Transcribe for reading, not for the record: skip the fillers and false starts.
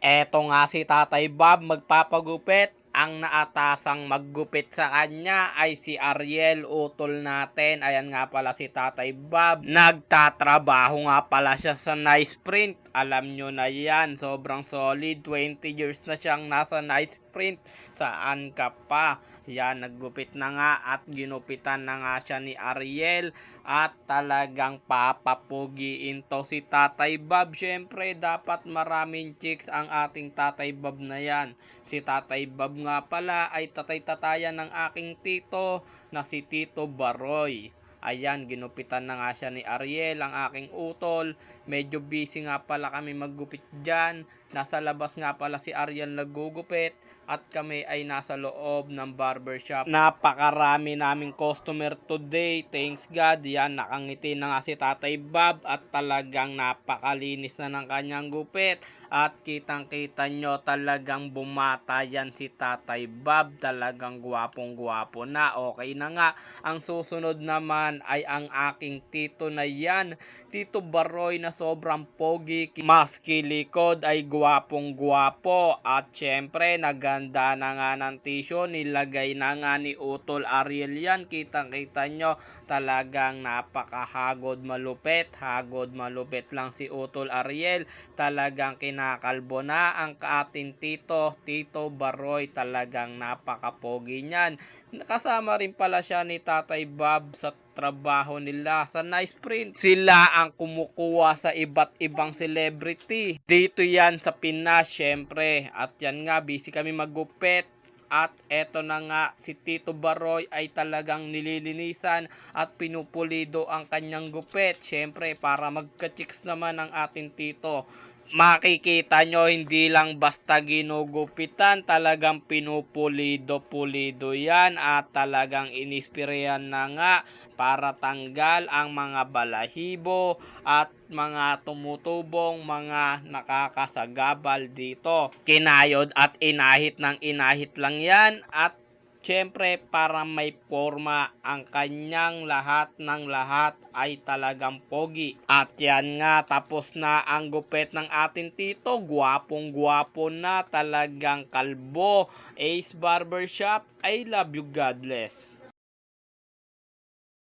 Eto nga si Tatay Bob magpapagupit. Ang naatasang maggupit sa kanya ay si Ariel, utol natin. Ayan nga pala si Tatay Bob. Nagtatrabaho nga pala siya sa Nice Print. Alam nyo na yan, sobrang solid. 20 years na siyang nasa Nice Print. Saan ka pa? Yan, naggupit na nga at ginupitan na nga siya ni Ariel. At talagang papapugiin to si Tatay Bob. Syempre, dapat maraming chicks ang ating Tatay Bob na yan. Si Tatay Bob nga pala ay tatay-tatayan ng aking tito na si Tito Baroy. Ayan, ginupitan na nga siya ni Ariel, ang aking utol. Medyo busy nga pala kami maggupit dyan. Nasa labas nga pala si Ariel naggugupit at kami ay nasa loob ng barbershop. Napakarami naming customer today. Thanks God. Yan, nakangiti na nga si Tatay Bob at talagang napakalinis na ng kanyang gupit. At kitang-kita nyo talagang bumata yan si Tatay Bob. Talagang gwapong-gwapo na. Okay na nga. Ang susunod naman ay ang aking tito na yan. Tito Baroy na sobrang pogi. Maski likod ay gwapong-gwapo. At syempre, naganda na nga ng tisyo. Nilagay na nga ni Utol Ariel yan. Kitang-kita nyo. Talagang napakahagod malupit. Hagod malupit lang si Utol Ariel. Talagang kinakalbo na ang ating tito. Tito Baroy. Talagang napakapogi niyan. Kasama rin pala siya ni Tatay Bob sa trabaho nila sa Nice Print. Sila ang kumukuha sa iba't ibang celebrity. Dito yan sa Pinas, syempre. At yan nga, busy kami maggupit. At eto na nga, si Tito Baroy ay talagang nililinisan at pinupulido ang kanyang gupit. Syempre, para magka-chicks naman ang ating tito. Makikita nyo, hindi lang basta ginugupitan, talagang pinupulido-pulido yan at talagang inispirayan na nga para tanggal ang mga balahibo at mga tumutubong mga nakakasagabal dito. Kinayod at inahit ng inahit lang yan at siyempre, para may forma ang kanyang lahat ng lahat ay talagang pogi. At yan nga, tapos na ang gupit ng ating tito. Gwapong-gwapo na, talagang kalbo. Ace Barbershop, I love you, God bless.